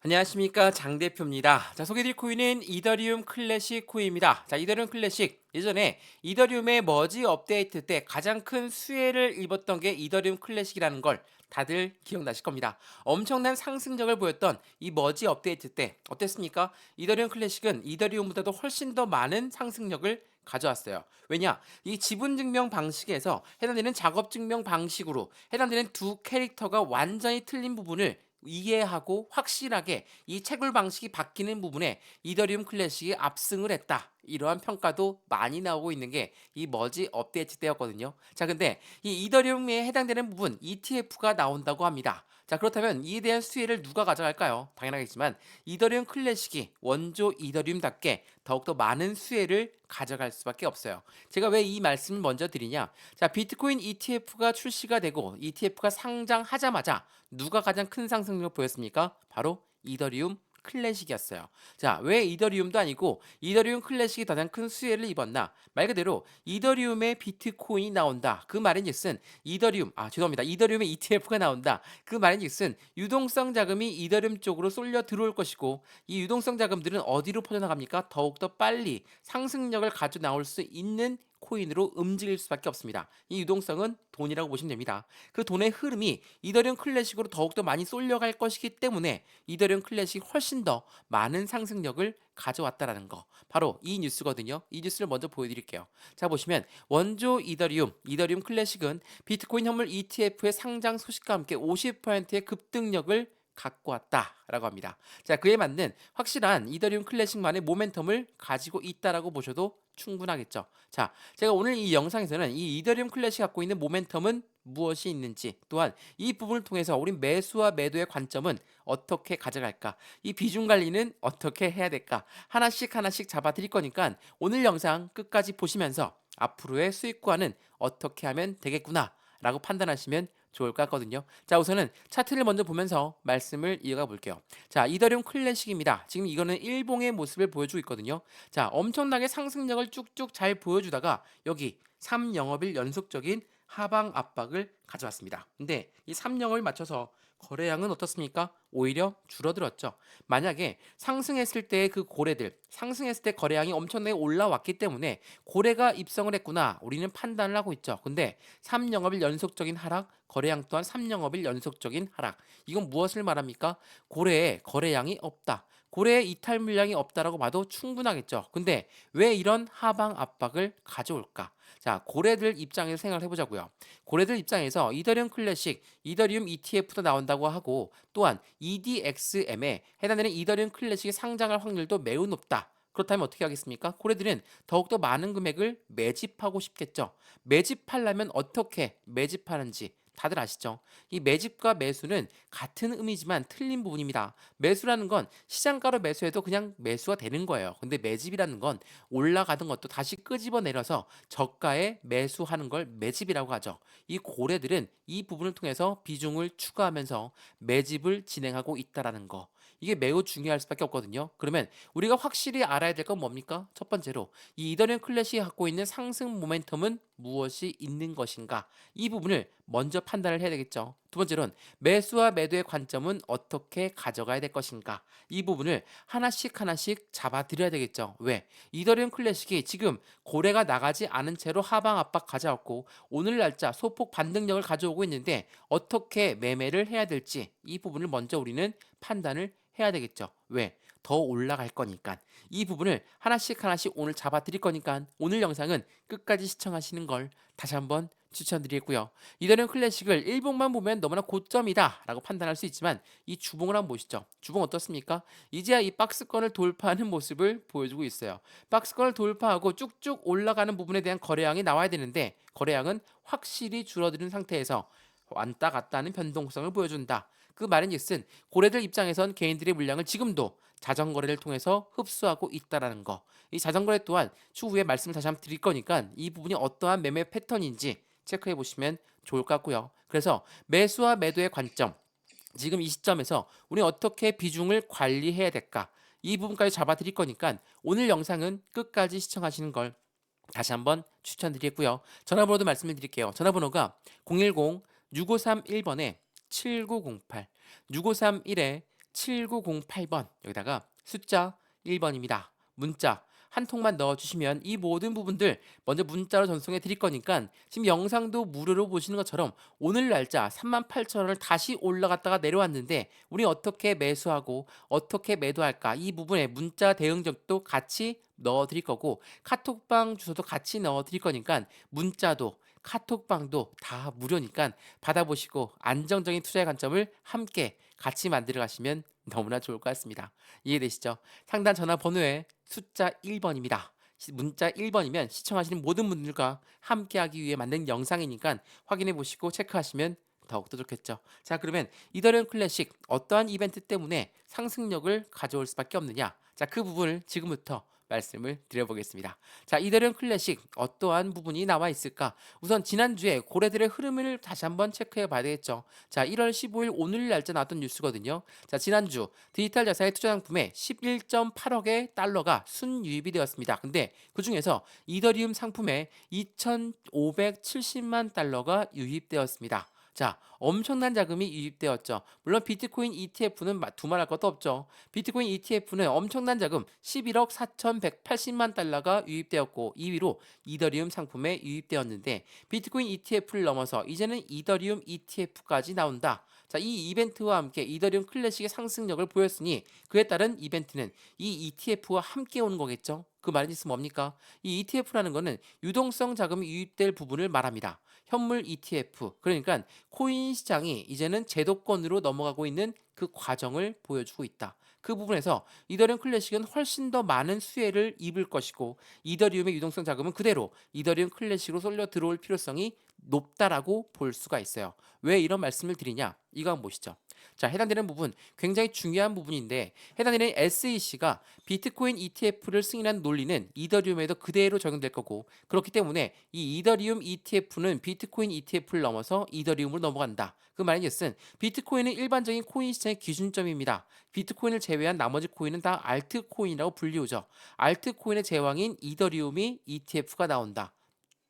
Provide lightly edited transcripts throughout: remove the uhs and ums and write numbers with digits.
안녕하십니까, 장 대표입니다. 자, 소개드릴 코인은 이더리움 클래식 코인입니다. 자, 이더리움 클래식 예전에 이더리움의 머지 업데이트 때 가장 큰 수혜를 입었던 게 이더리움 클래식이라는 걸 다들 기억나실 겁니다. 엄청난 상승력을 보였던 이 머지 업데이트 때 어땠습니까? 이더리움 클래식은 이더리움보다도 훨씬 더 많은 상승력을 가져왔어요. 왜냐? 이 지분 증명 방식에서 해당되는 작업 증명 방식으로 해당되는 두 캐릭터가 완전히 틀린 부분을 이해하고 확실하게 이 채굴 방식이 바뀌는 부분에 이더리움 클래식이 압승을 했다. 이러한 평가도 많이 나오고 있는 게 이 머지 업데이트 때였거든요. 자, 근데 이 이더리움에 해당되는 부분 ETF가 나온다고 합니다. 자, 그렇다면 이에 대한 수혜를 누가 가져갈까요? 당연하겠지만 이더리움 클래식이 원조 이더리움답게 더욱더 많은 수혜를 가져갈 수밖에 없어요. 제가 왜 이 말씀을 먼저 드리냐? 자, 비트코인 ETF가 출시가 되고 ETF가 상장하자마자 누가 가장 큰 상승력을 보였습니까? 바로 이더리움 클래식이었어요. 자, 왜 이더리움도 아니고 이더리움 클래식이 가장 큰 수혜를 입었나? 말 그대로 이더리움의 비트코인이 나온다. 그 말인즉슨 죄송합니다. 이더리움의 ETF가 나온다. 그 말인즉슨 유동성 자금이 이더리움 쪽으로 쏠려 들어올 것이고 이 유동성 자금들은 어디로 퍼져나갑니까? 더욱더 빨리 상승력을 가져 나올 수 있는 코인으로 움직일 수밖에 없습니다. 이 유동성은 돈이라고 보시면 됩니다. 그 돈의 흐름이 이더리움 클래식으로 더욱더 많이 쏠려갈 것이기 때문에 이더리움 클래식이 훨씬 더 많은 상승력을 가져왔다라는 거. 바로 이 뉴스거든요. 이 뉴스를 먼저 보여드릴게요. 자, 보시면 원조 이더리움 클래식은 비트코인 현물 ETF의 상장 소식과 함께 50%의 급등력을 갖고 왔다라고 합니다. 자, 그에 맞는 확실한 이더리움 클래식만의 모멘텀을 가지고 있다라고 보셔도 충분하겠죠. 자, 제가 오늘 이 영상에서는 이 이더리움 클래식 갖고 있는 모멘텀은 무엇이 있는지, 또한 이 부분을 통해서 우리 매수와 매도의 관점은 어떻게 가져갈까, 이 비중 관리는 어떻게 해야 될까, 하나씩 하나씩 잡아 드릴 거니까 오늘 영상 끝까지 보시면서 앞으로의 수익과는 어떻게 하면 되겠구나 라고 판단하시면 좋을 것 같거든요. 자, 우선은 차트를 먼저 보면서 말씀을 이어가 볼게요. 자, 이더리움 클래식입니다. 지금 이거는 일봉의 모습을 보여주고 있거든요. 자, 엄청나게 상승력을 쭉쭉 잘 보여주다가 여기 3영업일 연속적인 하방 압박을 가져왔습니다. 근데 이 3영업을 맞춰서 거래량은 어떻습니까? 오히려 줄어들었죠. 만약에 상승했을 때 그 고래들, 상승했을 때 거래량이 엄청나게 올라왔기 때문에 고래가 입성을 했구나, 우리는 판단을 하고 있죠. 근데 3영업일 연속적인 하락, 거래량 또한 3영업일 연속적인 하락. 이건 무엇을 말합니까? 고래에 거래량이 없다. 고래의 이탈 물량이 없다라고 봐도 충분하겠죠. 근데 왜 이런 하방 압박을 가져올까? 자, 고래들 입장에서 생각을 해보자고요. 고래들 입장에서 이더리움 클래식, 이더리움 ETF도 나온다고 하고 또한 EDXM에 해당되는 이더리움 클래식이 상장할 확률도 매우 높다. 그렇다면 어떻게 하겠습니까? 고래들은 더욱더 많은 금액을 매집하고 싶겠죠. 매집하려면 어떻게 매집하는지 다들 아시죠? 이 매집과 매수는 같은 의미지만 틀린 부분입니다. 매수라는 건 시장가로 매수해도 그냥 매수가 되는 거예요. 근데 매집이라는 건 올라가던 것도 다시 끄집어 내려서 저가에 매수하는 걸 매집이라고 하죠. 이 고래들은 이 부분을 통해서 비중을 추가하면서 매집을 진행하고 있다라는 거. 이게 매우 중요할 수밖에 없거든요. 그러면 우리가 확실히 알아야 될 건 뭡니까? 첫 번째로 이 이더리움 클래식이 갖고 있는 상승 모멘텀은 무엇이 있는 것인가? 이 부분을 먼저 판단을 해야 되겠죠. 두 번째로는 매수와 매도의 관점은 어떻게 가져가야 될 것인가? 이 부분을 하나씩 하나씩 잡아드려야 되겠죠. 왜? 이더리움 클래식이 지금 고래가 나가지 않은 채로 하방 압박 가져왔고 오늘 날짜 소폭 반등력을 가져오고 있는데 어떻게 매매를 해야 될지 이 부분을 먼저 우리는 판단을 해야 되겠죠. 왜? 더 올라갈 거니까. 이 부분을 하나씩 하나씩 오늘 잡아 드릴 거니까 오늘 영상은 끝까지 시청하시는 걸 다시 한번 추천드리겠고요. 이더리움 클래식을 일봉만 보면 너무나 고점이다 라고 판단할 수 있지만 이 주봉을 한번 보시죠. 주봉 어떻습니까? 이제야 이 박스권을 돌파하는 모습을 보여주고 있어요. 박스권을 돌파하고 쭉쭉 올라가는 부분에 대한 거래량이 나와야 되는데 거래량은 확실히 줄어드는 상태에서 왔다 갔다 하는 변동성을 보여준다. 그 말인즉슨 고래들 입장에선 개인들의 물량을 지금도 자전거래를 통해서 흡수하고 있다라는 거. 이 자전거래 또한 추후에 말씀을 다시 한번 드릴 거니까 이 부분이 어떠한 매매 패턴인지 체크해 보시면 좋을 것 같고요. 그래서 매수와 매도의 관점, 지금 이 시점에서 우리 어떻게 비중을 관리해야 될까? 이 부분까지 잡아 드릴 거니까 오늘 영상은 끝까지 시청하시는 걸 다시 한번 추천드리겠고요. 전화번호도 말씀을 드릴게요. 전화번호가 010-6531번에 7908, 6531에 7908번 여기다가 숫자 1번입니다. 문자 한 통만 넣어주시면 이 모든 부분들 먼저 문자로 전송해 드릴 거니까 지금 영상도 무료로 보시는 것처럼 오늘 날짜 38,000원을 다시 올라갔다가 내려왔는데 우리 어떻게 매수하고 어떻게 매도할까 이 부분에 문자 대응적도 같이 넣어 드릴 거고 카톡방 주소도 같이 넣어 드릴 거니까 문자도 카톡방도 다 무료니까 받아보시고 안정적인 투자의 관점을 함께 같이 만들어 가시면 너무나 좋을 것 같습니다. 이해되시죠? 상단 전화번호에 숫자 1번입니다. 문자 1번이면 시청하시는 모든 분들과 함께하기 위해 만든 영상이니까 확인해 보시고 체크하시면 더욱더 좋겠죠. 자, 그러면 이더리움 클래식 어떠한 이벤트 때문에 상승력을 가져올 수밖에 없느냐? 자, 그 부분을 지금부터 말씀을 드려보겠습니다. 자, 이더리움 클래식 어떠한 부분이 나와 있을까? 우선 지난주에 고래들의 흐름을 다시 한번 체크해 봐야 되겠죠. 자, 1월 15일 오늘 날짜 나왔던 뉴스거든요. 자, 지난주 디지털 자산의 투자 상품에 11.8억의 달러가 순유입이 되었습니다. 근데 그 중에서 이더리움 상품에 2,570만 달러가 유입되었습니다. 자, 엄청난 자금이 유입되었죠. 물론 비트코인 ETF는 두말할 것도 없죠. 비트코인 ETF는 엄청난 자금 11억 4,180만 달러가 유입되었고 2위로 이더리움 상품에 유입되었는데 비트코인 ETF를 넘어서 이제는 이더리움 ETF까지 나온다. 자, 이 이벤트와 함께 이더리움 클래식의 상승력을 보였으니 그에 따른 이벤트는 이 ETF와 함께 오는 거겠죠. 그 말인즉슨 뭡니까? 이 ETF라는 것은 유동성 자금이 유입될 부분을 말합니다. 현물 ETF, 그러니까 코인 시장이 이제는 제도권으로 넘어가고 있는 그 과정을 보여주고 있다. 그 부분에서 이더리움 클래식은 훨씬 더 많은 수혜를 입을 것이고 이더리움의 유동성 자금은 그대로 이더리움 클래식으로 쏠려 들어올 필요성이 높다라고 볼 수가 있어요. 왜 이런 말씀을 드리냐? 이거 한번 보시죠. 자, 해당되는 부분 굉장히 중요한 부분인데 해당되는 SEC가 비트코인 ETF를 승인한 논리는 이더리움에도 그대로 적용될 거고 그렇기 때문에 이 이더리움 ETF는 비트코인 ETF를 넘어서 이더리움으로 넘어간다. 그 말인즉슨 비트코인은 일반적인 코인 시장의 기준점입니다. 비트코인을 제외한 나머지 코인은 다 알트코인이라고 불리우죠. 알트코인의 제왕인 이더리움이 ETF가 나온다.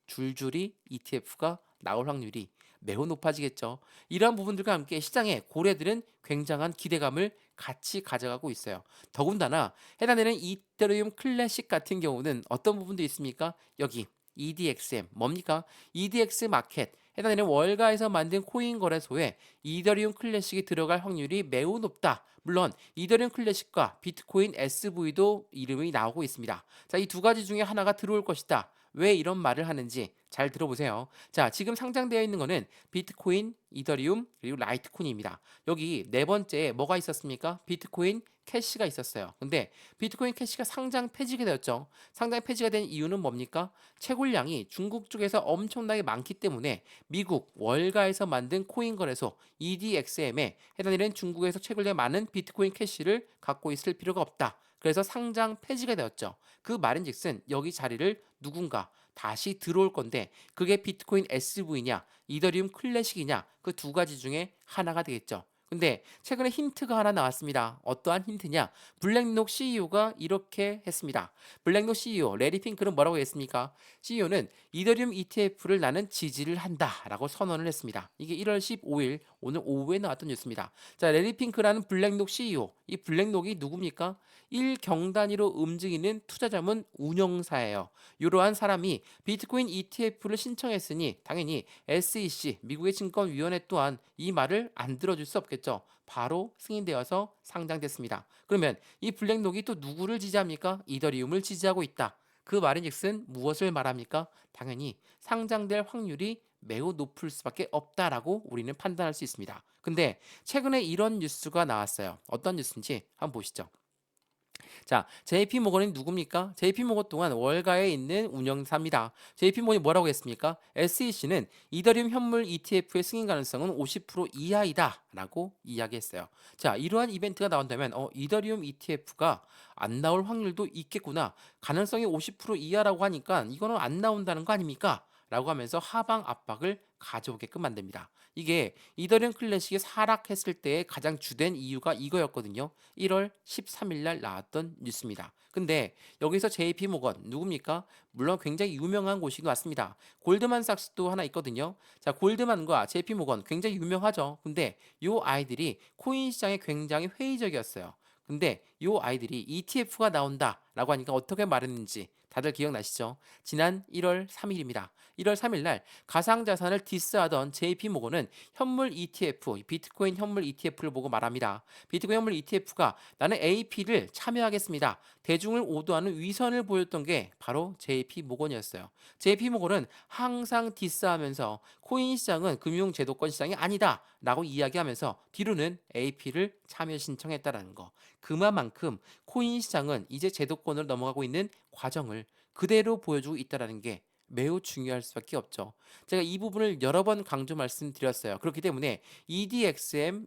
줄줄이 ETF가 나올 확률이 매우 높아지겠죠. 이러한 부분들과 함께 시장의 고래들은 굉장한 기대감을 같이 가져가고 있어요. 더군다나 해당되는 이더리움 클래식 같은 경우는 어떤 부분도 있습니까? 여기 EDXM 뭡니까? EDX 마켓 해당되는 월가에서 만든 코인 거래소에 이더리움 클래식이 들어갈 확률이 매우 높다. 물론 이더리움 클래식과 비트코인 SV도 이름이 나오고 있습니다. 자, 이 두 가지 중에 하나가 들어올 것이다. 왜 이런 말을 하는지 잘 들어보세요. 자, 지금 상장되어 있는 거는 비트코인, 이더리움, 그리고 라이트코인입니다. 여기 네 번째에 뭐가 있었습니까? 비트코인 캐시가 있었어요. 근데 비트코인 캐시가 상장 폐지가 되었죠. 상장 폐지가 된 이유는 뭡니까? 채굴량이 중국 쪽에서 엄청나게 많기 때문에 미국 월가에서 만든 코인 거래소 EDXM에 해당되는 중국에서 채굴량이 많은 비트코인 캐시를 갖고 있을 필요가 없다. 그래서 상장 폐지가 되었죠. 그 말인즉슨 여기 자리를 누군가 다시 들어올 건데 그게 비트코인 SV냐 이더리움 클래식이냐 그 두 가지 중에 하나가 되겠죠. 근데 최근에 힌트가 하나 나왔습니다. 어떠한 힌트냐? 블랙록 CEO가 이렇게 했습니다. 블랙록 CEO 레리 핑크는 뭐라고 했습니까? CEO는 이더리움 ETF를 나는 지지를 한다라고 선언을 했습니다. 이게 1월 15일 오늘 오후에 나왔던 뉴스입니다. 자, 레리 핑크라는 블랙록 CEO. 이 블랙록이 누굽니까? 1경 단위로 움직이는 투자자문 운영사예요. 이러한 사람이 비트코인 ETF를 신청했으니 당연히 SEC 미국의 증권위원회 또한 이 말을 안 들어줄 수 없겠죠. 바로 승인되어서 상장됐습니다. 그러면 이 블랙록이 또 누구를 지지합니까? 이더리움을 지지하고 있다. 그 말인즉슨 무엇을 말합니까? 당연히 상장될 확률이 매우 높을 수밖에 없다라고 우리는 판단할 수 있습니다. 근데 최근에 이런 뉴스가 나왔어요. 어떤 뉴스인지 한번 보시죠. 자, JP모건이 누굽니까? JP모건 또한 월가에 있는 운영사입니다. JP모건이 뭐라고 했습니까? SEC는 이더리움 현물 ETF의 승인 가능성은 50% 이하이다 라고 이야기했어요. 자, 이러한 이벤트가 나온다면 이더리움 ETF가 안 나올 확률도 있겠구나. 가능성이 50% 이하라고 하니까 이거는 안 나온다는 거 아닙니까? 라고 하면서 하방 압박을 가져오게끔 만듭니다. 이게 이더리움 클래식이 하락했을 때의 가장 주된 이유가 이거였거든요. 1월 13일 날 나왔던 뉴스입니다. 근데 여기서 JP 모건 누굽니까? 물론 굉장히 유명한 곳이 맞습니다. 골드만삭스도 하나 있거든요. 자, 골드만과 JP 모건 굉장히 유명하죠. 근데 요 아이들이 코인 시장에 굉장히 회의적이었어요. 근데 요 아이들이 ETF가 나온다라고 하니까 어떻게 말했는지 다들 기억나시죠? 지난 1월 3일입니다. 1월 3일 날 가상자산을 디스하던 JP 모건은 현물 ETF, 비트코인 현물 ETF를 보고 말합니다. 비트코인 현물 ETF가 나는 AP를 참여하겠습니다. 대중을 오도하는 위선을 보였던 게 바로 JP 모건이었어요. JP 모건은 항상 디스하면서 코인 시장은 금융 제도권 시장이 아니다 라고 이야기하면서 뒤로는 AP를 참여 신청했다라는 거. 그만큼 코인 시장은 이제 제도권으로 넘어가고 있는 과정을 그대로 보여주고 있다는 게 매우 중요할 수밖에 없죠. 제가 이 부분을 여러 번 강조 말씀드렸어요. 그렇기 때문에 EDXM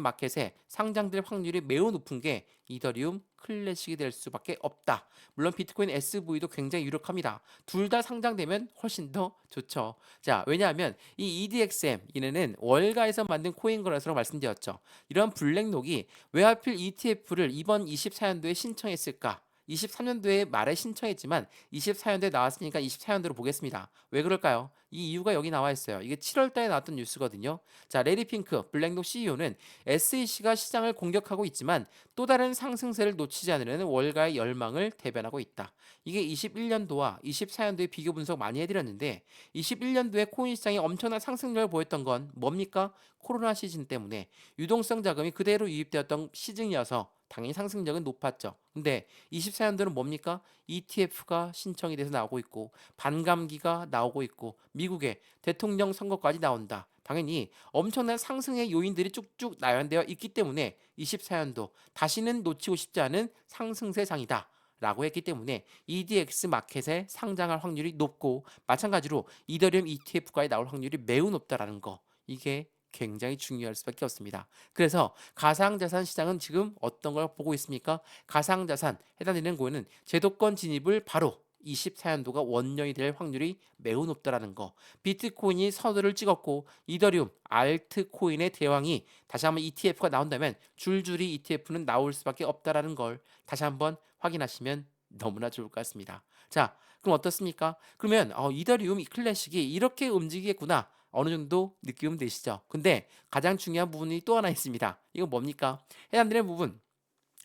마켓에 상장될 확률이 매우 높은 게 이더리움 클래식이 될 수밖에 없다. 물론 비트코인 SV도 굉장히 유력합니다. 둘 다 상장되면 훨씬 더 좋죠. 자, 왜냐하면 이 EDXM 얘네는 월가에서 만든 코인 거래소라고 말씀드렸죠. 이런 블랙록이 왜 하필 ETF를 이번 24년도에 신청했을까? 23년도에 말에 신청했지만 24년도에 나왔으니까 24년도로 보겠습니다. 왜 그럴까요? 이 이유가 여기 나와 있어요. 이게 7월 달에 나왔던 뉴스거든요. 자, 레리 핑크 블랙록 CEO는 SEC가 시장을 공격하고 있지만 또 다른 상승세를 놓치지 않으려는 월가의 열망을 대변하고 있다. 이게 21년도와 24년도의 비교 분석 많이 해드렸는데 21년도에 코인 시장이 엄청난 상승력을 보였던 건 뭡니까? 코로나 시즌 때문에 유동성 자금이 그대로 유입되었던 시즌이어서 당연히 상승력은 높았죠. 근데 24년도는 뭡니까? ETF가 신청이 돼서 나오고 있고 반감기가 나오고 있고 미국의 대통령 선거까지 나온다. 당연히 엄청난 상승의 요인들이 쭉쭉 나열되어 있기 때문에 24년도 다시는 놓치고 싶지 않은 상승세상이다. 라고 했기 때문에 EDX 마켓에 상장할 확률이 높고 마찬가지로 이더리움 ETF가에 나올 확률이 매우 높다라는 거. 이게 굉장히 중요할 수밖에 없습니다. 그래서 가상자산 시장은 지금 어떤 걸 보고 있습니까? 가상자산 해당되는 거는 제도권 진입을 바로 24년도가 원년이 될 확률이 매우 높다라는 거. 비트코인이 선두를 찍었고 이더리움, 알트코인의 대왕이 다시 한번 ETF가 나온다면 줄줄이 ETF는 나올 수밖에 없다라는 걸 다시 한번 확인하시면 너무나 좋을 것 같습니다. 자, 그럼 어떻습니까? 그러면 이더리움 클래식이 이렇게 움직이겠구나. 어느 정도 느낌 되시죠? 근데 가장 중요한 부분이 또 하나 있습니다. 이건 뭡니까? 해당되는 부분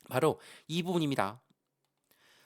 바로 이 부분입니다.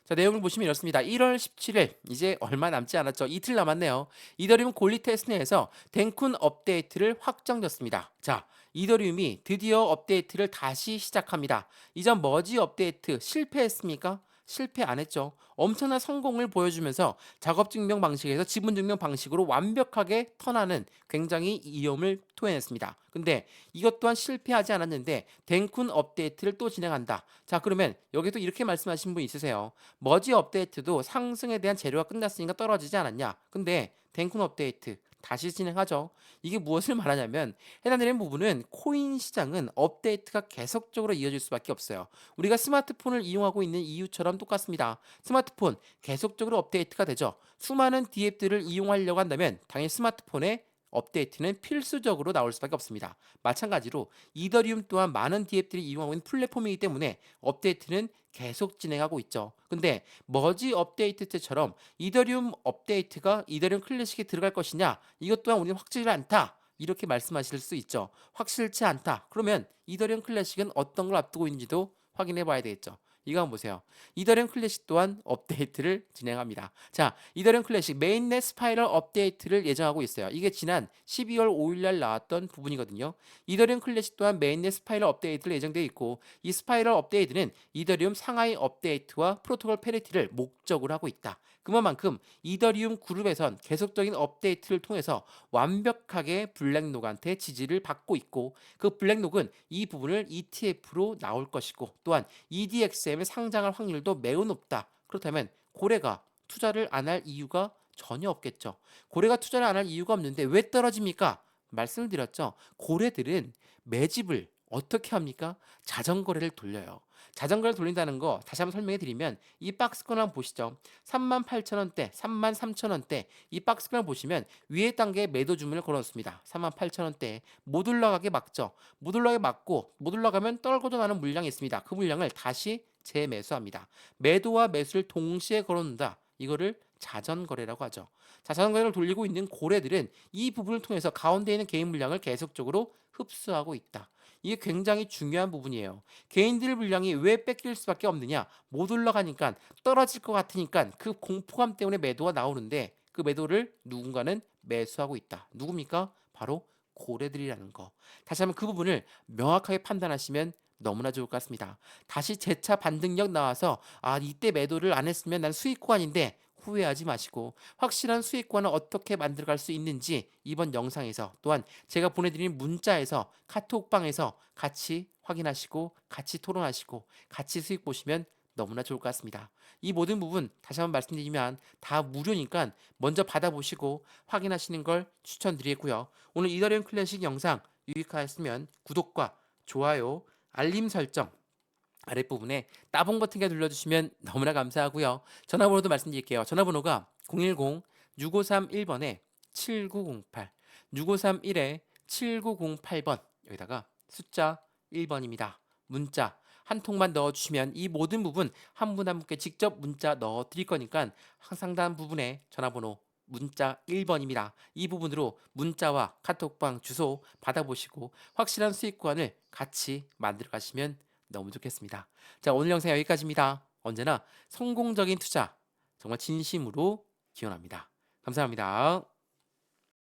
자, 내용을 보시면 이렇습니다. 1월 17일 이제 얼마 남지 않았죠. 이틀 남았네요. 이더리움 권리 테스트에서 덴쿤 업데이트를 확정졌습니다. 자, 이더리움이 드디어 업데이트를 다시 시작합니다. 이전 머지 업데이트 실패했습니까? 실패 안 했죠. 엄청난 성공을 보여주면서 작업 증명 방식에서 지분 증명 방식으로 완벽하게 턴하는 굉장히 이점을 토해냈습니다. 근데 이것 또한 실패하지 않았는데 덴쿤 업데이트를 또 진행한다. 자, 그러면 여기도 이렇게 말씀하신 분 있으세요. 머지 업데이트도 상승에 대한 재료가 끝났으니까 떨어지지 않았냐. 근데 덴쿤 업데이트 다시 진행하죠. 이게 무엇을 말하냐면 해당되는 부분은 코인 시장은 업데이트가 계속적으로 이어질 수밖에 없어요. 우리가 스마트폰을 이용하고 있는 이유처럼 똑같습니다. 스마트폰 계속적으로 업데이트가 되죠. 수많은 디앱들을 이용하려고 한다면 당연히 스마트폰에 업데이트는 필수적으로 나올 수밖에 없습니다. 마찬가지로 이더리움 또한 많은 디앱들이 이용하고 있는 플랫폼이기 때문에 업데이트는 계속 진행하고 있죠. 근데 머지 업데이트 때처럼 이더리움 업데이트가 이더리움 클래식에 들어갈 것이냐? 이것 또한 우리는 확실치 않다. 이렇게 말씀하실 수 있죠. 확실치 않다. 그러면 이더리움 클래식은 어떤 걸 앞두고 있는지도 확인해 봐야 되겠죠. 이거 한번 보세요. 이더리움 클래식 또한 업데이트를 진행합니다. 자, 이더리움 클래식 메인넷 스파이럴 업데이트를 예정하고 있어요. 이게 지난 12월 5일 날 나왔던 부분이거든요. 이더리움 클래식 또한 메인넷 스파이럴 업데이트를 예정되어 있고 이 스파이럴 업데이트는 이더리움 상하이 업데이트와 프로토콜 페리티를 목적으로 하고 있다. 그만큼 이더리움 그룹에선 계속적인 업데이트를 통해서 완벽하게 블랙록한테 지지를 받고 있고 그 블랙록은 이 부분을 ETF로 나올 것이고 또한 EDXM에 상장할 확률도 매우 높다. 그렇다면 고래가 투자를 안 할 이유가 전혀 없겠죠. 고래가 투자를 안 할 이유가 없는데 왜 떨어집니까? 말씀을 드렸죠. 고래들은 매집을 어떻게 합니까? 자전거래를 돌려요. 자전거를 돌린다는 거 다시 한번 설명해 드리면 이 박스권 한번 보시죠. 38,000원대, 33,000원대 이 박스권 보시면 위에 단계에 매도 주문을 걸어 놓습니다. 38,000원대 못 올라가게 막죠. 못 올라가게 막고 못 올라가면 떨궈져 나는 물량이 있습니다. 그 물량을 다시 재매수합니다. 매도와 매수를 동시에 걸어 놓는다. 이거를 자전거래라고 하죠. 자, 자전거래를 돌리고 있는 고래들은 이 부분을 통해서 가운데 있는 개인 물량을 계속적으로 흡수하고 있다. 이게 굉장히 중요한 부분이에요. 개인들 물량이 왜 뺏길 수밖에 없느냐? 못 올라가니까 떨어질 것 같으니까 그 공포감 때문에 매도가 나오는데 그 매도를 누군가는 매수하고 있다. 누굽니까? 바로 고래들이라는 거. 다시 한번 그 부분을 명확하게 판단하시면 너무나 좋을 것 같습니다. 다시 재차 반등력 나와서 이때 매도를 안 했으면 난 수익 구간인데 후회하지 마시고 확실한 수익 구간을 어떻게 만들어갈 수 있는지 이번 영상에서 또한 제가 보내드린 문자에서 카톡방에서 같이 확인하시고 같이 토론하시고 같이 수익 보시면 너무나 좋을 것 같습니다. 이 모든 부분 다시 한번 말씀드리면 다 무료니까 먼저 받아보시고 확인하시는 걸 추천드리고요. 오늘 이더리움 클래식 영상 유익하였으면 구독과 좋아요, 알림 설정 아랫부분에 따봉 버튼에 눌러주시면 너무나 감사하고요. 전화번호도 말씀드릴게요. 전화번호가 010-6531번에 7908, 6531에 7908번 여기다가 숫자 1번입니다. 문자 한 통만 넣어주시면 이 모든 부분 한 분 한 분께 직접 문자 넣어드릴 거니까 상단 부분에 전화번호 문자 1번입니다. 이 부분으로 문자와 카톡방 주소 받아보시고 확실한 수익 구간을 같이 만들어 가시면 너무 좋겠습니다. 자, 오늘 영상 여기까지입니다. 언제나 성공적인 투자 정말 진심으로 기원합니다. 감사합니다.